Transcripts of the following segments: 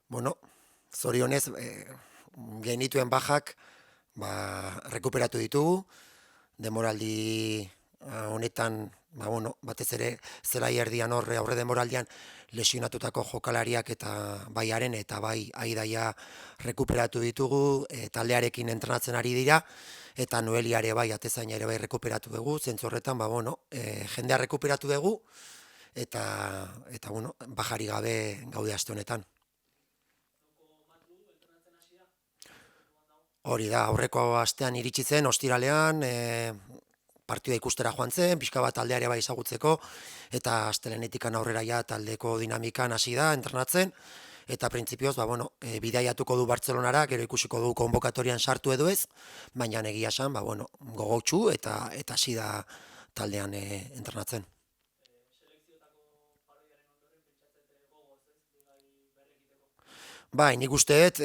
Bueno, zorionez, genituen bajak rekuperatu ditugu, demoraldi honetan, batez ere zelai erdian aurre demoraldian lesionatutako jokalariak eta baiaren eta bai aidaia rekuperatu ditugu, taldearekin entrenatzen ari dira, eta Noeliare bai, atezaina ere bai rekuperatu dugu, zentzu horretan, jendea rekuperatu dugu, eta bajari gabe gaude aste honetan. Hori da, aurreko astean iritsi zen, ostiralean, partida ikustera joan zen, pixka bat taldeare bai ezagutzeko, eta asteleenetikan aurrera ja taldeko dinamikan hasi da, entrenatzen, eta printzipioz, bidaiatuko du Bartzelonara, gero ikusiko du konbokatorian sartu edo ez, baina egia esan, gogotsu eta hasi da taldean entrenatzen. Bai, nik uste dut,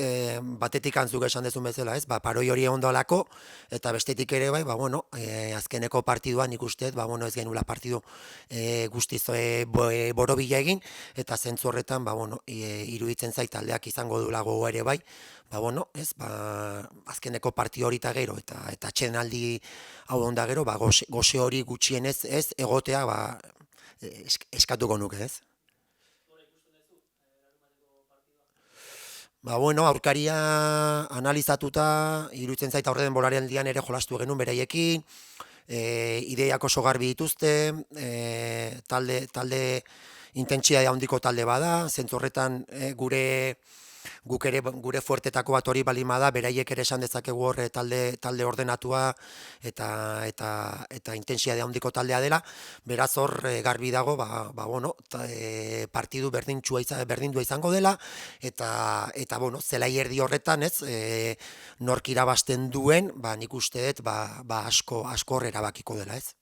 batetik antzuk esan dezun bezala, ez, paroi hori ondo alako, eta bestetik ere bai, azkeneko partiduan nik uste dut, ez genula partidu guztiz borobila egin, eta zentzu horretan, iruditzen zait taldeak izango du lago ere bai, azkeneko partidu hori eta gero, eta atsedenaldi hau onda gero, goze hori gutxienez ez, egotea, eskatuko nuke, ez. Aurkaria analizatuta, iruditzen zait aurre denboraren dian ere jolastu genuen beraiekin, ideiak oso garbi dituzte, talde intentsitate handiko talde bada, zentzu horretan gure fuertetako bat hori balin bada, beraiek ere esan dezakegu hor talde ordenatua eta intentsitate handiko taldea dela, beraz hor garbi dago, partidu berdindua izango dela, eta zelai erdi horretan, ez, nork irabazten duen, nik uste dut, asko hor erabakiko dela, ez.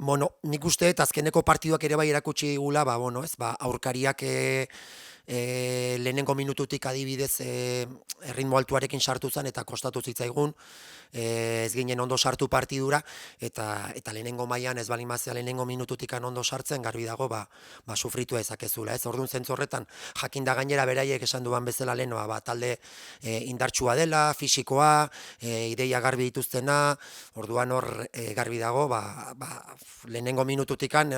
Nik uste dut azkeneko partiduak ere bai erakutsi gula, aurkariak lehenengo minututik adibidez erritmo altuarekin sartu zen eta kostatu zitzaigun, ez ginen ondo sartu partidura, eta lehenengo mailan ez bali mazea lehenengo minututik ondo sartzen, garbi dago, sufritu ezakezula, ez, orduan zentzu horretan, jakinda gainera beraiek esan duan bezala lehen, talde indartsua dela, fisikoa, ideia garbi dituztena, orduan hor garbi dago, lehenengo minututikan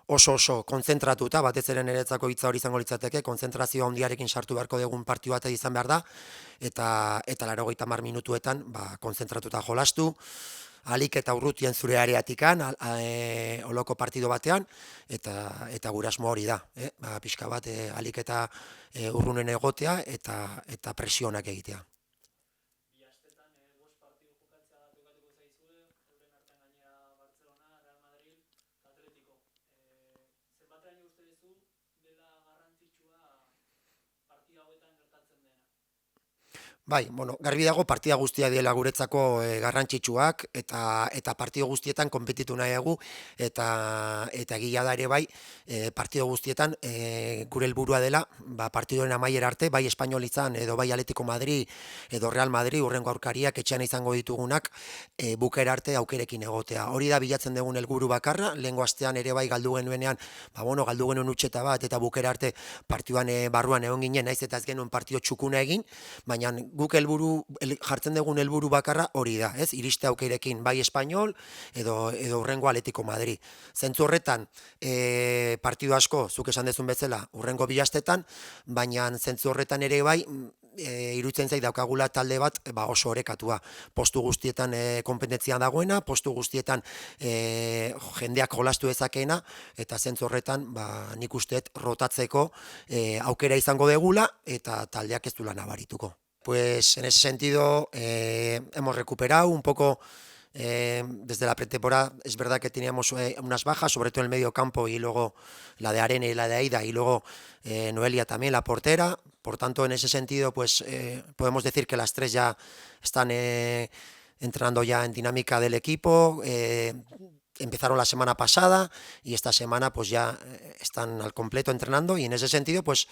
oso konzentratuta, batez ere niretzako hitza hori izango litzateke, konzentrazio handiarekin sartu beharko dugun partidu bat izan behar da, eta 80 minutuetan konzentratuta jolastu, alik eta urrutien zure areatikan, oloko partido batean, eta gure asmo hori da, pixka bat alik eta urrunen egotea eta presionak egitea. Bai, garbi dago partida guztia diela guretzako garrantzitsuak eta partido guztietan konpetitu nahi dugu eta egia da ere bai partido guztietan gure helburua dela partidoen amaiera arte, bai Espainol izan edo bai Atletico Madrid edo Real Madrid urrengo aurkariak etxean izango ditugunak bukera arte aukerekin egotea. Hori da bilatzen dugun helburu bakarra, lehengo astean ere bai galdu genuenean, galdu genuen utxeta bat eta bukera arte partiduan barruan egon ginen, naiz eta ez genuen partido txukuna egin, baina guk jartzen dugun helburu bakarra hori da, ez? Iriste aukerekin bai Espainol edo urrengo Atletico Madrid. Zentzu horretan, partidu asko, zuk esan dezun bezala, urrengo bilastetan, baina zentzu horretan ere bai, iruditzen zait daukagula talde bat oso orekatua. Postu guztietan konpetentzian dagoena, postu guztietan jendeak jolastu dezakeena, eta zentzu horretan nik usteet rotatzeko aukera izango degula, eta taldeak ez du nabarituko. Pues en ese sentido hemos recuperado un poco desde la pretemporada. Es verdad que teníamos unas bajas, sobre todo en el medio campo y luego la de Arena y la de Aida y luego Noelia también, la portera. Por tanto, en ese sentido, pues podemos decir que las tres ya están entrando ya en dinámica del equipo. Empezaron la semana pasada y esta semana pues ya están al completo entrenando y en ese sentido pues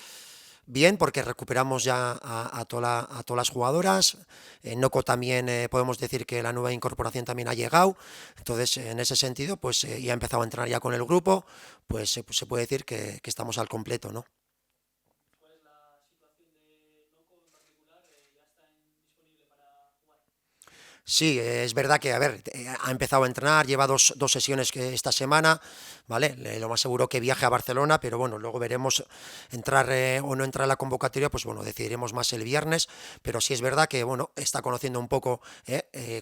bien, porque recuperamos ya a todas las jugadoras. Noco también podemos decir que la nueva incorporación también ha llegado. Entonces, en ese sentido, pues ya ha empezado a entrenar ya con el grupo, pues, se puede decir que estamos al completo, ¿no? Sí, es verdad que, a ver, ha empezado a entrenar, lleva dos sesiones que esta semana, ¿vale? Lo más seguro que viaje a Barcelona, pero bueno, luego veremos entrar o no entrar a la convocatoria, pues bueno, decidiremos más el viernes, pero sí es verdad que, bueno, está conociendo un poco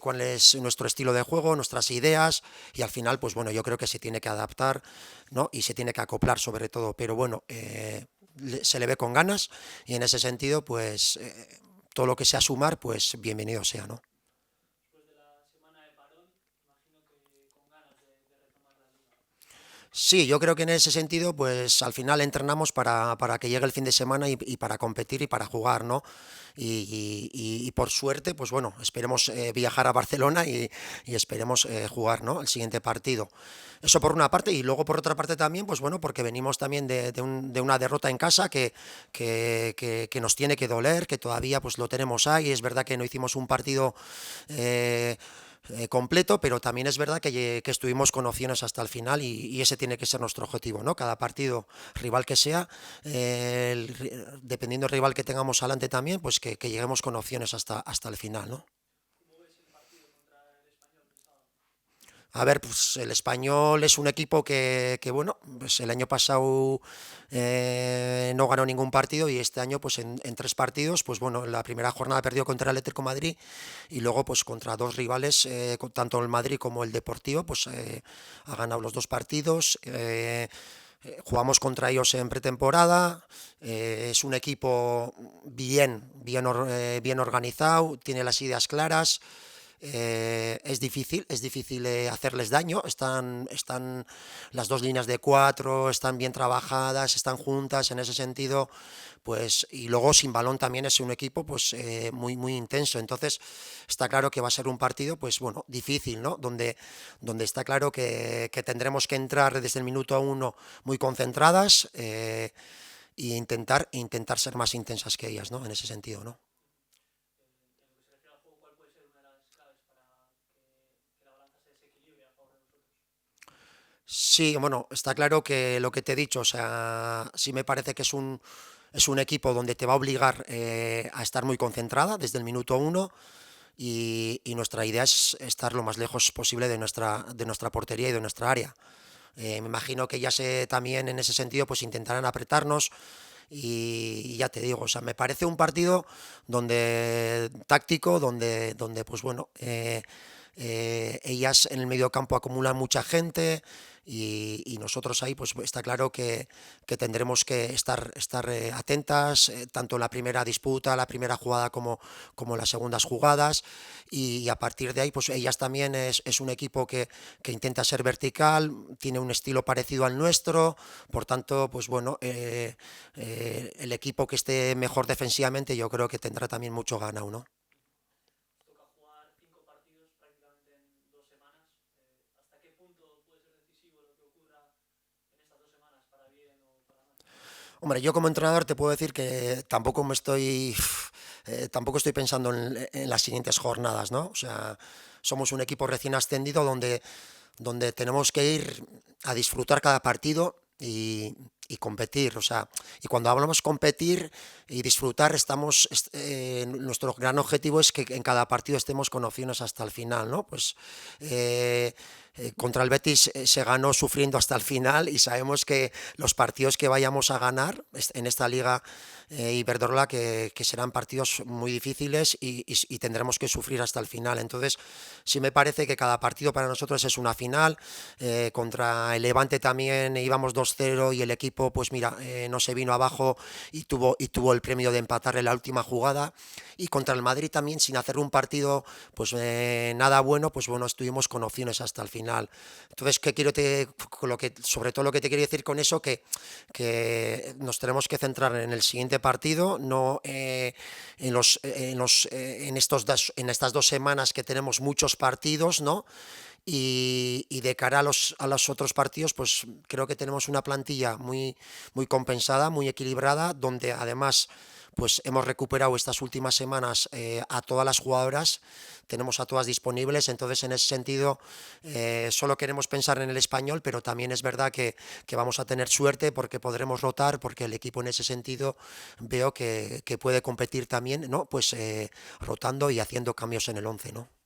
cuál es nuestro estilo de juego, nuestras ideas, y al final, pues bueno, yo creo que se tiene que adaptar, ¿no? Y se tiene que acoplar sobre todo, pero bueno, se le ve con ganas, y en ese sentido, pues todo lo que sea sumar, pues bienvenido sea, ¿no? Sí, yo creo que en ese sentido, pues al final entrenamos para que llegue el fin de semana y para competir y para jugar, ¿no? Y por suerte, pues bueno, esperemos viajar a Barcelona y esperemos jugar, ¿no? El siguiente partido. Eso por una parte, y luego por otra parte también, pues bueno, porque venimos también de una derrota en casa que nos tiene que doler, que todavía pues lo tenemos ahí. Es verdad que no hicimos un partido eh, completo, pero también es verdad que estuvimos con opciones hasta el final y ese tiene que ser nuestro objetivo, ¿no? Cada partido, rival que sea, dependiendo del rival que tengamos adelante también, pues que lleguemos con opciones hasta el final, ¿no? A ver, pues el Español es un equipo bueno, pues el año pasado no ganó ningún partido y este año, pues en tres partidos, pues bueno, la primera jornada perdió contra el Atlético de Madrid y luego, pues contra dos rivales, tanto el Madrid como el Deportivo, pues ha ganado los dos partidos. Jugamos contra ellos en pretemporada, es un equipo bien organizado, tiene las ideas claras, es difícil hacerles daño. Están las dos líneas de cuatro, están bien trabajadas, están juntas en ese sentido, pues, y luego sin balón también es un equipo pues muy intenso. Entonces está claro que va a ser un partido, pues bueno, difícil, ¿no? Donde está claro que tendremos que entrar desde el minuto uno muy concentradas e intentar ser más intensas que ellas, ¿no? En ese sentido, ¿no? Sí, bueno, está claro que lo que te he dicho, o sea, sí me parece que es un equipo donde te va a obligar a estar muy concentrada desde el minuto uno y nuestra idea es estar lo más lejos posible de nuestra portería y de nuestra área. Me imagino que ya sé también en ese sentido pues intentarán apretarnos y ya te digo, o sea, me parece un partido donde táctico, donde pues bueno, ellas en el medio campo acumulan mucha gente y nosotros ahí pues está claro que tendremos que estar atentas tanto en la primera disputa, la primera jugada como en las segundas jugadas y a partir de ahí pues ellas también es un equipo que intenta ser vertical, tiene un estilo parecido al nuestro, por tanto pues bueno, el equipo que esté mejor defensivamente yo creo que tendrá también mucho ganado, ¿no? Hombre, yo como entrenador te puedo decir que tampoco estoy pensando en las siguientes jornadas, ¿no? O sea, somos un equipo recién ascendido donde tenemos que ir a disfrutar cada partido y competir, o sea, y cuando hablamos competir y disfrutar, nuestro gran objetivo es que en cada partido estemos con opciones hasta el final, ¿no? Pues contra el Betis se ganó sufriendo hasta el final y sabemos que los partidos que vayamos a ganar en esta liga Iberdrola que serán partidos muy difíciles y tendremos que sufrir hasta el final. Entonces, sí me parece que cada partido para nosotros es una final. Contra el Levante también íbamos 2-0 y el equipo, pues mira, no se vino abajo y tuvo el premio de empatar en la última jugada. Y contra el Madrid también, sin hacer un partido, pues nada bueno, pues bueno, estuvimos con opciones hasta el final. Entonces, ¿qué quiero te, con lo que, sobre todo lo que te quiero decir con eso, que nos tenemos que centrar en el siguiente partido, no en estas 2 semanas que tenemos muchos partidos, ¿no? Y de cara a los otros partidos, pues creo que tenemos una plantilla muy compensada, muy equilibrada, donde además pues hemos recuperado estas últimas semanas a todas las jugadoras, tenemos a todas disponibles, entonces en ese sentido solo queremos pensar en el Español, pero también es verdad que vamos a tener suerte porque podremos rotar, porque el equipo en ese sentido veo que puede competir también, ¿no? Pues rotando y haciendo cambios en el 11, ¿no?